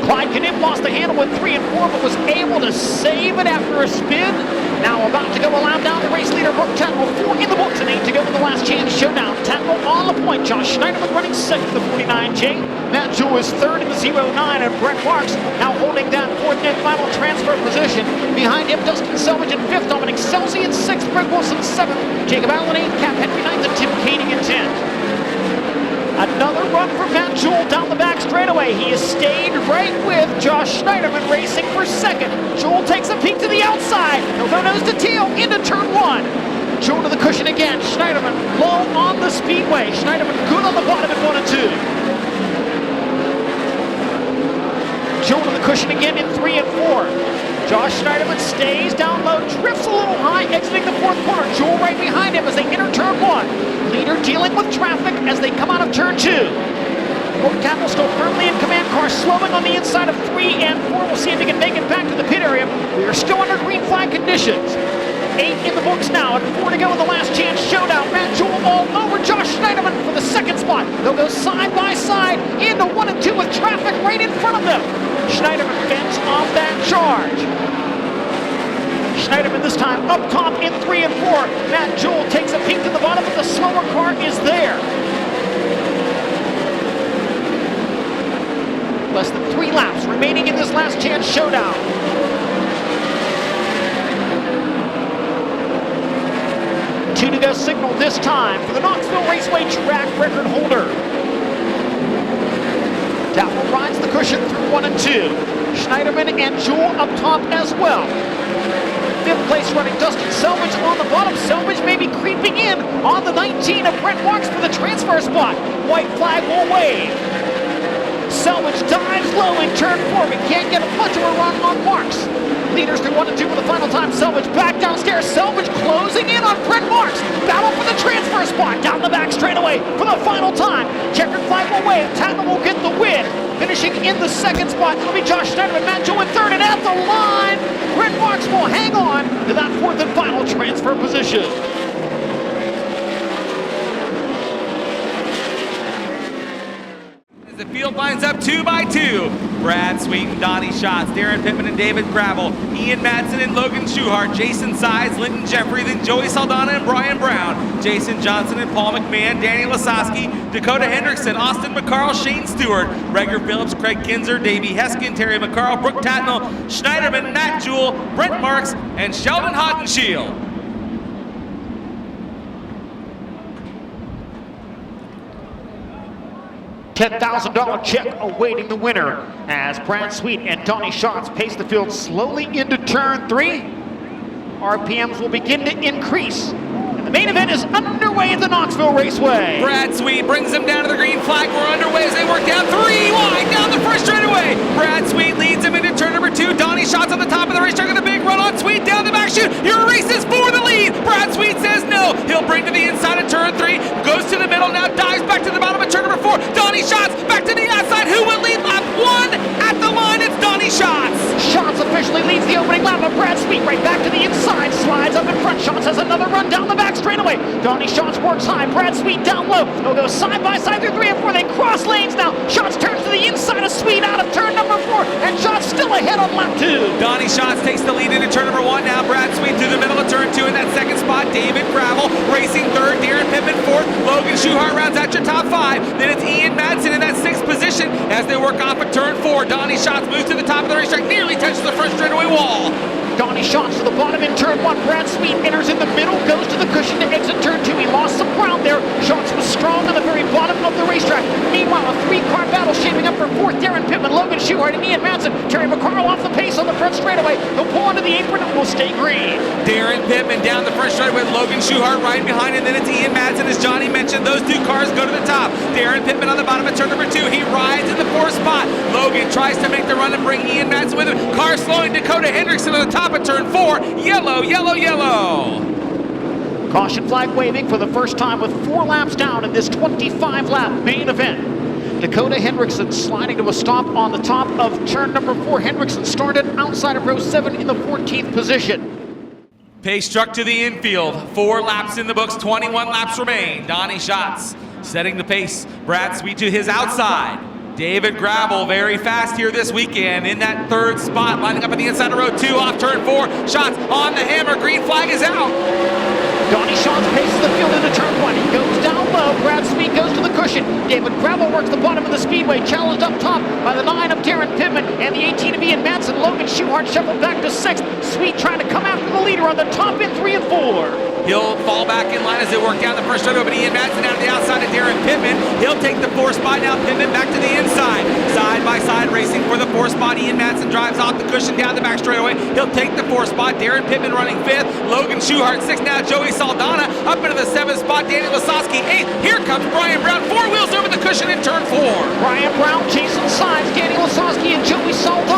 Clyde Knipp lost the handle with 3 and 4, but was able to save it after a spin. Now about to go a lap down, the race leader, Brooke Tattle, 4 in the books and 8 to go in the last chance showdown. Tattle on the point. Josh Schneiderman running 2nd, the 49J. Matt Jewell is 3rd in the 09, and Brent Marks now holding that 4th and final transfer position. Behind him, Dustin Selvage in 5th, Dominic Selzy in 6th, Greg Wilson 7th, Jacob Allen 8th, Cap Henry 9th, and Tim Kading in 10th. Another run for Matt Jewell down the back straightaway. He has stayed right with Josh Schneiderman racing for 2nd. Jewell takes a peek to the outside. He'll go nose to tail into turn 1. Jewell to the cushion again. Schneiderman low on the speedway. Schneiderman good on the bottom in 1 and 2. Jewel to the cushion again in 3 and 4. Josh Schneiderman stays down low, drifts a little high, exiting the fourth corner. Jewel right behind him as they enter turn 1. Leader dealing with traffic as they come out of turn 2. Campbell still firmly in command. Car slowing on the inside of 3 and 4. We'll see if he can make it back to the pit area. We are still under green flag conditions. 8 in the books now, and 4 to go in the last chance showdown. Matt Jewell all over Josh Schneiderman for the second spot. They'll go side by side into 1 and 2 with traffic right in front of them. Schneiderman fends off that charge. Schneiderman this time up top in 3 and 4. Matt Jewell takes a peek to the bottom, but the slower car is there. Less than 3 laps remaining in this last chance showdown. Two to go signal this time for the Knoxville Raceway track record holder. Dapple rides the cushion through 1 and 2. Schneiderman and Jewell up top as well. 5th place running Dustin Selvage on the bottom. Selvage may be creeping in on the 19 of Brent Marks for the transfer spot. White flag will wave. Selvage dives low in turn 4, but can't get much of a run on Marks. Leaders through 1 and 2 for the final time. Selvage back downstairs. Selvage closing in on Brent Marks. Battle for the transfer spot. Down the back straightaway for the final time. Checkered flag will wave. Tatman will get the win. Finishing in the second spot, it'll be Josh Schneiderman. Matt Jewell in third, and at the line, Brent Marks will hang on to that 4th and final transfer position. The field lines up 2 by 2. Brad Sweet and Donnie Schatz, Darren Pittman and David Gravel, Ian Madsen and Logan Schuhart, Jason Sides, Linton Jeffrey, then Joey Saldana and Brian Brown, Jason Johnson and Paul McMahon, Danny Lasoski, Dakota Hendrickson, Austin McCarl, Shane Stewart, Reger Phillips, Craig Kinzer, Davey Heskin, Terry McCarl, Brooke Tatnell, Schneiderman, Matt Jewell, Brent Marks, and Sheldon Hottenshield. $10,000 check awaiting the winner as Brad Sweet and Donnie Schatz pace the field slowly into turn 3. RPMs will begin to increase. And the main event is underway at the Knoxville Raceway. Brad Sweet brings them down to the green flag. We're underway as they work down 3 wide down the first straightaway. Brad Sweet leads them into turn number 2. Donnie Schatz on the top of the racetrack with a big run on Sweet down the back chute. Your race is for the lead. Brad Sweet says no. He'll bring to the inside of turn 3. Goes to the middle now, dives back to the bottom of turn number 4. Donnie Schatz back to the outside. Who will lead lap 1? At the line, it's Donnie Schatz. Schatz officially leads the opening lap, but Brad Sweet right back to the inside. Slides up in front. Schatz has another run down the back straightaway. Donnie Schatz works high. Brad Sweet down low. They'll go side by side through 3 and 4. They cross lanes now. Schatz turns to the inside of Sweet out of turn number 4. And Schatz still ahead on lap 2. Donnie Schatz takes the lead into turn number 1 now. Brad Sweet through the middle of turn 2 in that second spot. David Gravel racing third. Darren Pittman fourth. Logan Schuhart rounds out your top 5. Then it's Ian Madsen in that 6th position as they work off of turn 4. Donnie Schatz moves to the top of the racetrack. Nearly touches the front straightaway wall. Donnie Schatz to the bottom in turn 1. Brad Sweet enters in the middle, goes to the cushion to exit turn 2. He lost some ground there. Schatz was strong on the very bottom of the racetrack. Meanwhile, a 3-car battle shaping up for 4th. Darren Pittman, Logan Schuhart, and Ian Madsen. Terry McCarl off the pace on the front straightaway. He'll pull onto the apron and will stay green. Darren Pittman down the front straightaway with Logan Schuhart right behind him. Then it's Ian Madsen, as Johnny mentioned. Those 2 cars go to the top. Darren Pittman on the bottom of turn number 2. He rides in the 4th spot. Logan tries to make the run and bring Ian Madsen with him. Car slowing. Dakota Hendrickson on the top of turn 4. Yellow, yellow, yellow. Caution flag waving for the first time with 4 laps down in this 25-lap main event. Dakota Hendrickson sliding to a stop on the top of turn number 4. Hendrickson started outside of row 7 in the 14th position. Pace struck to the infield. 4 laps in the books, 21 laps remain. Donnie Schatz setting the pace. Brad Sweet to his outside. David Gravel very fast here this weekend in that 3rd spot, lining up at the inside of row 2 off turn 4. Schatz on the hammer. Green flag is out. Donnie Schatz paces the field into turn 1. He goes down low. Brad Sweet goes to the cushion. David Gravel works the bottom of the speedway, challenged up top by the 9 of Darren Pittman and the 18 of Ian Madsen. Logan Schuhart shuffled back to 6th. Sweet trying to come after the leader on the top in 3 and 4. He'll fall back in line as they work down the first straightaway, but Ian Madsen out of the outside of Darren Pittman. He'll take the 4th spot now. Pittman back to the inside. Side by side racing for the 4th spot. Ian Madsen drives off the cushion down the back straightaway. He'll take the 4th spot. Darren Pittman running 5th. Logan Schuhart 6th now. Joey Saldana up into the 7th spot. Danny Lasoski 8th. Here comes Brian Brown. 4 wheels over the cushion in turn 4. Brian Brown, Jason Sides, Danny Lasoski, and Joey Saldana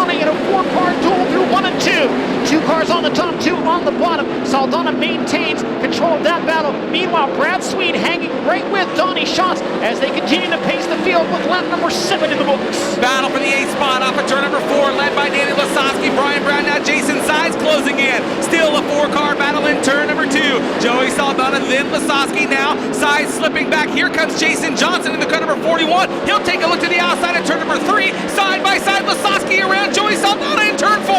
the bottom. Saldana maintains control of that battle. Meanwhile, Brad Sweet hanging right with Donnie Schatz as they continue to pace the field with lap number 7 in the books. Battle for the 8th spot off of turn number 4, led by Danny Lasowski, Brian Brown, now Jason Sides closing in. Still a 4-car battle in turn number 2. Joey Saldana, then Lasowski now. Sides slipping back. Here comes Jason Johnson in the car number 41. He'll take a look to the outside of turn number 3. Side by side, Lasowski around Joey Saldana in turn 4.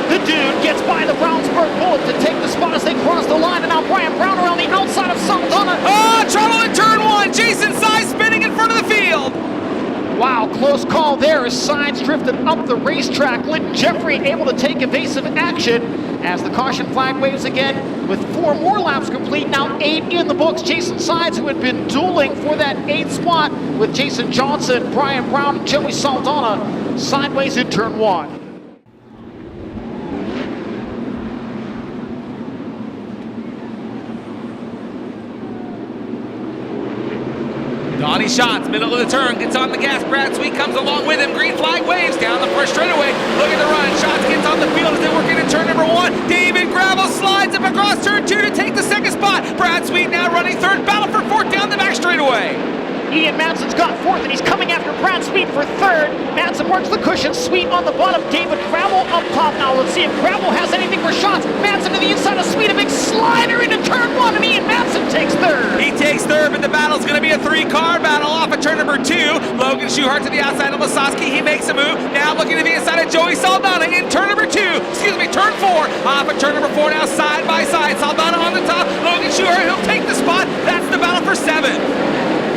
The dude gets by the Brownsburg Bullet to take the spot as they cross the line, and now Brian Brown around the outside of Saldana. Oh, trouble in turn 1. Jason Sides spinning in front of the field. Wow, close call there as Sides drifted up the racetrack. Linton Jeffrey able to take evasive action as the caution flag waves again with 4 more laps complete. Now 8 in the books. Jason Sides, who had been dueling for that 8th spot with Jason Johnson, Brian Brown, and Joey Saldana, sideways in turn 1. Donnie Schatz, middle of the turn, gets on the gas. Brad Sweet comes along with him. Green flag waves down the first straightaway. Look at the run. Schatz gets on the field as they work into turn number 1. David Gravel slides up across turn 2 to take the 2nd spot. Brad Sweet now running 3rd. Battle for 4th down the back straightaway. Ian Manson's got 4th, and he's coming after Brad Sweet for 3rd. Manson works the cushion. Sweet on the bottom. David Gravel up top now. Let's see if Gravel has anything for shots. Manson to the inside of Sweet. A big slider into turn 1, and Ian Manson takes 3rd. He takes 3rd, but the battle's going to be a 3-car battle off of turn number 2. Logan Schuchart to the outside of Lasowski. He makes a move. Now looking to the inside of Joey Saldana in turn number 2. Turn 4. Off of turn number 4 now, side by side. Saldana on the top. Logan Schuchart, he'll take the spot. That's the battle for 7.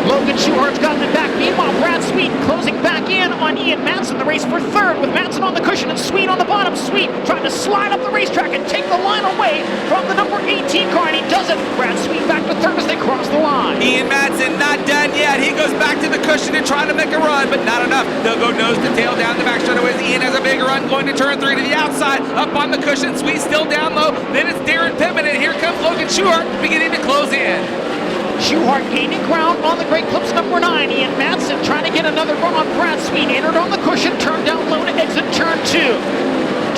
Logan Schuchart's gotten it back. Meanwhile, Brad Sweet closing back in on Ian Manson. The race for 3rd with Manson on the cushion and Sweet on the bottom. Sweet trying to slide up the racetrack and take the line away from the number 18 car, and he does it. Brad Sweet back to 3rd as they cross the line. Ian Manson not done yet. He goes back to the cushion and trying to make a run, but not enough. They'll go nose to tail down the back straightaways. Ian has a big run going to turn 3 to the outside. Up on the cushion. Sweet still down low. Then it's Darren Pittman, and here comes Logan Schuchart beginning to close in. Schuchart gaining ground on the Great Clips number 9. Ian Madsen trying to get another run on Brad Sweet. Entered on the cushion, turned down low to exit turn 2.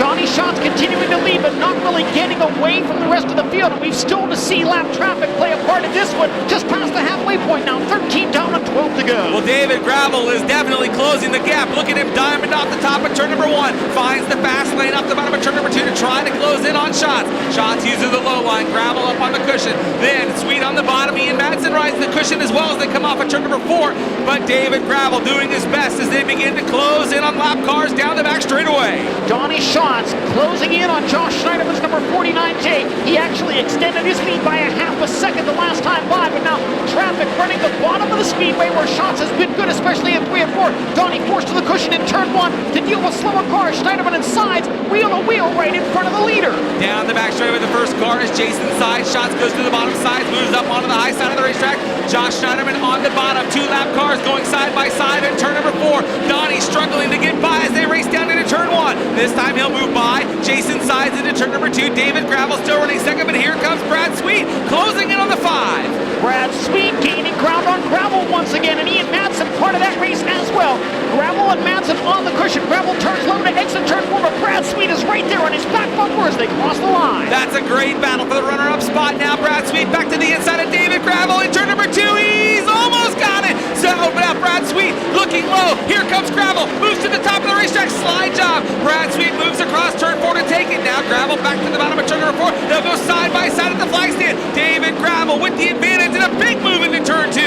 Donnie Schatz continuing to lead, but not really getting away from the rest of the field. And we've still to see lap traffic play a part in this one. Just past the halfway point now, 13 down and 12 to go. Well, David Gravel is definitely closing the gap. Look at him diamond off the top of turn number 1. Finds the fast lane off the bottom of turn number 2 to try to close in on Schatz. Schatz uses the low line, Gravel up on the cushion. Then Sweet on the bottom. Ian Madsen rides the cushion as well as they come off of turn number 4. But David Gravel doing his best as they begin to close in on lap cars down the back straightaway. Donnie Schatz closing in on Josh Schneiderman's number 49J. He actually extended his lead by a half a second the last time by, but now traffic running the bottom of the speedway where Schatz has been good, especially in 3 and 4. Donnie forced to the cushion in turn 1 to deal with slower cars. Schneiderman and Sides wheel to wheel right in front of the leader. Down the back straightaway, the first car is Jason Sides. Schatz goes to the bottom. Sides moves up onto the high side of the racetrack. Josh Schneiderman on the bottom. 2 lap cars going side by side in turn number 4. Donnie struggling to get by as they race down into turn 1. This time he'll move by Jason Sides into turn number 2. David Gravel still running second, but here comes Brad Sweet closing in on the 5. Brad Sweet gaining ground on Gravel once again, and Ian Madsen part of that race as well. Gravel and Madsen on the cushion. Gravel turns low to exit turn 4, but Brad Sweet is right there on his back bumper as they cross the line. That's a great battle for the runner-up spot. Now Brad Sweet back to the inside of David Gravel in turn number 2. He's almost got it. So now Brad Sweet looking low. Here comes Gravel. Moves to the top of the racetrack. Slide job. Brad Sweet moves across turn 4 to take it. Now Gravel back to the bottom of turn number 4. They'll go side by side at the flag stand. David Gravel with the advantage and a big move into turn 2.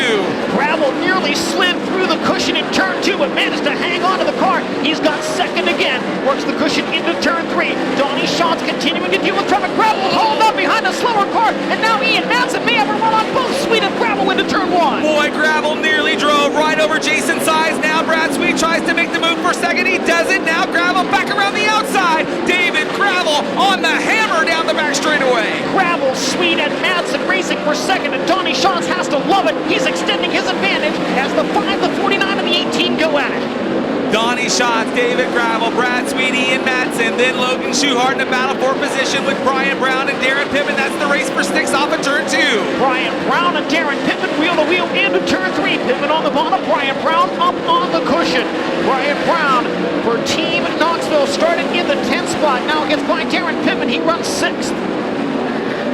Gravel nearly slid through the cushion in turn 2 but managed to hang on to the car. He's got second again. Works the cushion into turn 3. Donnie Schatz continuing to deal with traffic. Gravel hauled up behind a slower car, and now Ian Madsen may have a run on both Sweet and Gravel into turn 1. Boy, Gravel nearly drove right over Jason Sides. Now Brad Sweet tries to make the move for second. He does it. Now Gravel back around the outside. David Gravel on the hammer down the back straightaway. Gravel, Sweet, and Madsen racing for second, and Donnie Schatz has to love it. He's extending his advantage as the 5, the 49, and the 18 go at it. Donnie Schatz, David Gravel, Brad Sweet, Ian Madsen, then Logan Schuchart in a battle for position with Brian Brown and Darren Pittman. That's the race for sticks off of turn 2. Brian Brown and Darren Pittman wheel to wheel into turn 3. Pittman on the bottom, Brian Brown up on the cushion. Brian Brown for Team Knoxville started in the 10th spot. flag. Now against by Darren Pittman. He runs 6th.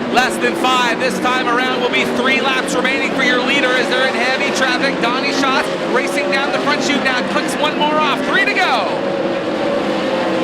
Less than 5 this time around. Will be 3 laps remaining for your leader as they're in heavy traffic. Donnie Schatz racing down the front chute now. Clicks 1 more off. 3 to go.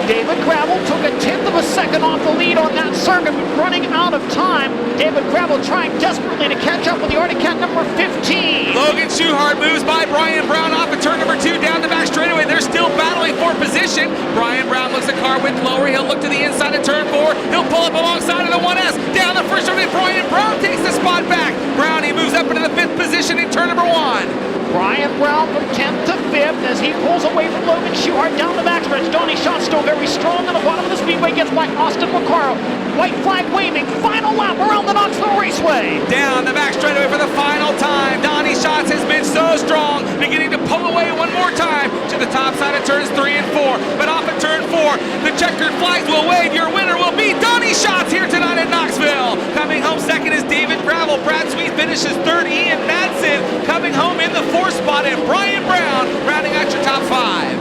David Gravel took a 1/10 of a second off the lead on that circuit, but running out of time. David Gravel trying desperately to catch up with the Arctic Cat number 15. Logan Schuchart moves by Brian Brown off of turn number 2 down the back straightaway. They're still battling for position. Brian Brown looks at car width lower. He'll look to the inside of turn 4. He'll pull up alongside of the 1S. Down the first straightaway, Brian Brown takes the spot back. Brown, he moves up into the 5th position in turn number 1. Brian Brown from 10th to 5th as he pulls away from Logan Schuchart down the backstretch. Donnie Schatz still very strong on the bottom of the speedway, gets by Austin McCarroll. White flag waving, final lap around the Knoxville Raceway. Down the back straightaway for the final time. Donnie Schatz has been so strong, beginning to pull away one more time to the top side of turns 3 and 4. But off at turn 4, the checkered flags will wave. Your winner will be Donnie Schatz here tonight at Knoxville. Coming home second is David Gravel. Brad Sweet finishes third. Ian Madsen coming home in the 4th spot, and Brian Brown rounding out your top 5.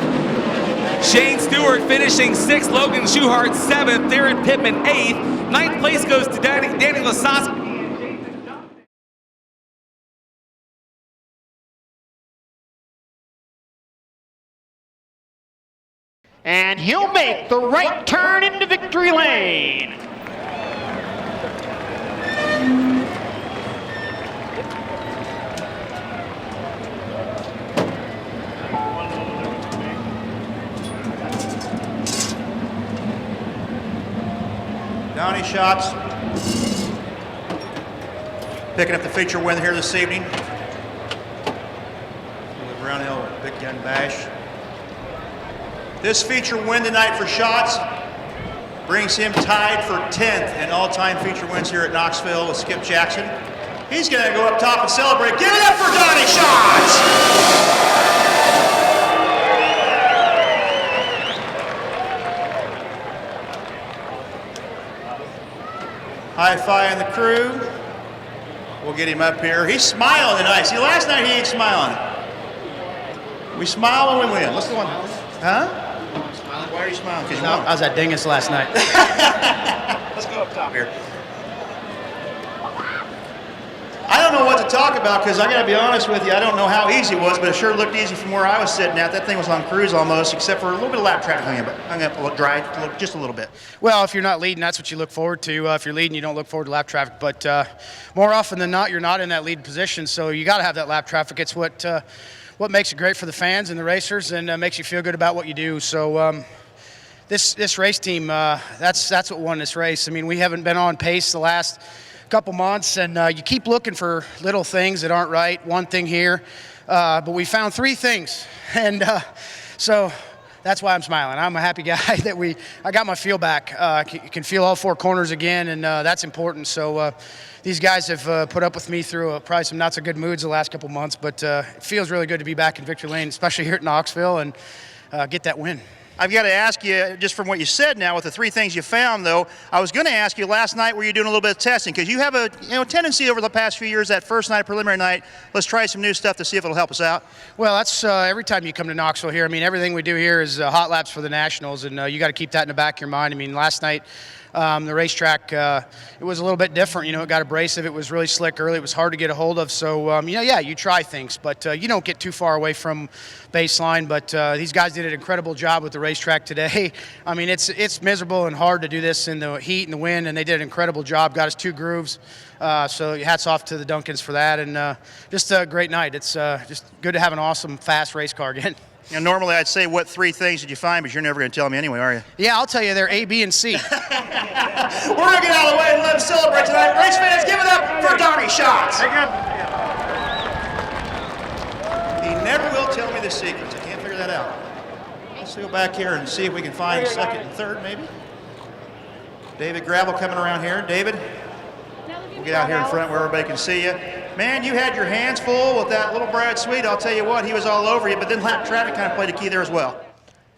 Shane Stewart finishing 6th, Logan Schuchart 7th, Darren Pittman 8th. 9th place goes to Danny Lasowski. And he'll make the right turn into victory lane. Donnie Schatz picking up the feature win here this evening. The Brownhill Big Gun Bash. This feature win tonight for Schatz brings him tied for 10th in all-time feature wins here at Knoxville with Skip Jackson. He's going to go up top and celebrate. Give it up for Donnie Schatz! High-fiving the crew. We'll get him up here. He's smiling tonight. See, last night he ain't smiling. We smile when we win. What's the one? Huh? Why are you smiling? Because I was at Dingus last night. Let's go up top here. I don't know what to talk about because I got to be honest with you. I don't know how easy it was, but it sure looked easy from where I was sitting at. That thing was on cruise almost, except for a little bit of lap traffic hung up a little dry, just a little bit. Well, if you're not leading, that's what you look forward to. If you're leading, you don't look forward to lap traffic. But more often than not, you're not in that lead position, so you got to have that lap traffic. It's what makes it great for the fans and the racers, and makes you feel good about what you do. So this race team, that's what won this race. I mean, we haven't been on pace the last couple months, and you keep looking for little things that aren't right. One thing here, but we found 3 things, and so that's why I'm smiling. I'm a happy guy that I got my feel back. Can feel all 4 corners again, and that's important. So these guys have put up with me through probably some not so good moods the last couple months, but it feels really good to be back in victory lane, especially here at Knoxville, and get that win. I've got to ask you, just from what you said now, with the 3 things you found, though, I was going to ask you last night, were you doing a little bit of testing? Because you have a tendency over the past few years, that first night, preliminary night, let's try some new stuff to see if it'll help us out. Well, that's every time you come to Knoxville here. I mean, everything we do here is hot laps for the Nationals, and you got to keep that in the back of your mind. I mean, last night, the racetrack, it was a little bit different. It got abrasive. It was really slick early. It was hard to get a hold of. So, you try things, but you don't get too far away from baseline. But these guys did an incredible job with the racetrack today. I mean, it's miserable and hard to do this in the heat and the wind, and they did an incredible job. Got us 2 grooves. So hats off to the Duncans for that, and just a great night. It's just good to have an awesome, fast race car again. Normally I'd say, what 3 things did you find, but you're never going to tell me anyway, are you? Yeah, I'll tell you. They're A, B, and C. We're going to get out of the way and let him celebrate tonight. Race fans, give it up for Donnie Schatz. He never will tell me the secrets. I can't figure that out. Let's go back here and see if we can find 2nd and 3rd, maybe. David Gravel coming around here. David, we'll get out here in front where everybody can see you. Man, you had your hands full with that little Brad Sweet. I'll tell you what, he was all over you, but then lap traffic kind of played a key there as well.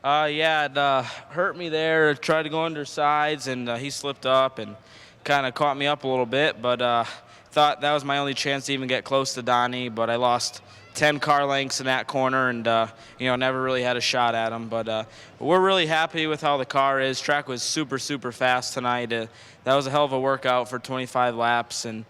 Yeah, it hurt me there. Tried to go under sides, and he slipped up and kind of caught me up a little bit, but thought that was my only chance to even get close to Donnie, but I lost 10 car lengths in that corner, and you know, never really had a shot at him. But we're really happy with how the car is. Track was super fast tonight. That was a hell of a workout for 25 laps, and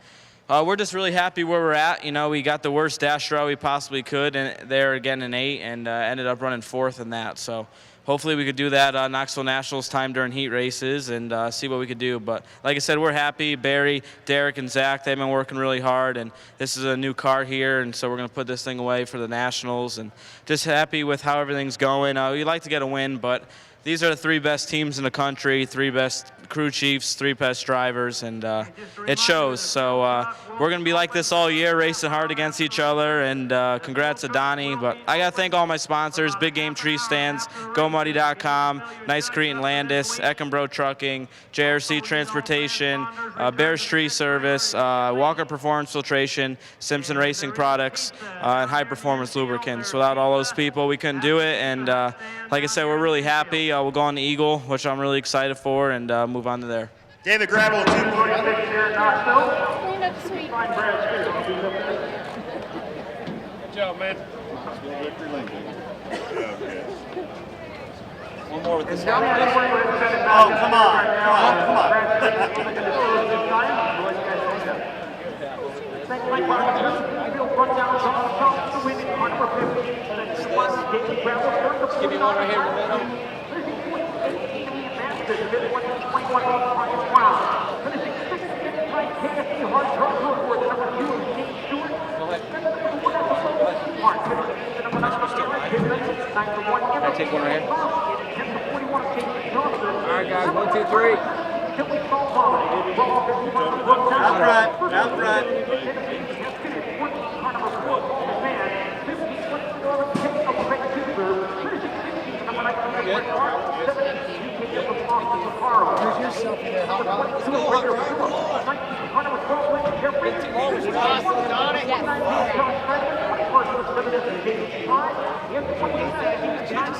we're just really happy where we're at. You know, we got the worst dash draw we possibly could, and there again in 8, and ended up running 4th in that. So hopefully we could do that Knoxville Nationals time during heat races and see what we could do. But like I said, we're happy. Barry, Derek, and Zach, they've been working really hard, and this is a new car here, and so we're going to put this thing away for the Nationals, and just happy with how everything's going. We'd like to get a win, but these are the 3 best teams in the country, 3 best crew chiefs, 3 best drivers, and it shows. So we're going to be like this all year, racing hard against each other, and congrats to Donnie. But I got to thank all my sponsors: Big Game Tree Stands, GoMuddy.com, Nice Crete and Landis, Eckenbro Trucking, JRC Transportation, Bears Tree Service, Walker Performance Filtration, Simpson Racing Products, and High Performance Lubricants. Without all those people, we couldn't do it, and like I said, we're really happy. We'll go on to Eagle, which I'm really excited for, and move on to there. David Gravel, 2 points. Clean up sweet. Good job, man. One more with this. Oh, come on. Give me one right here. Can I take one right here? All right, guys, 1, 2, 3. Out front. Yes.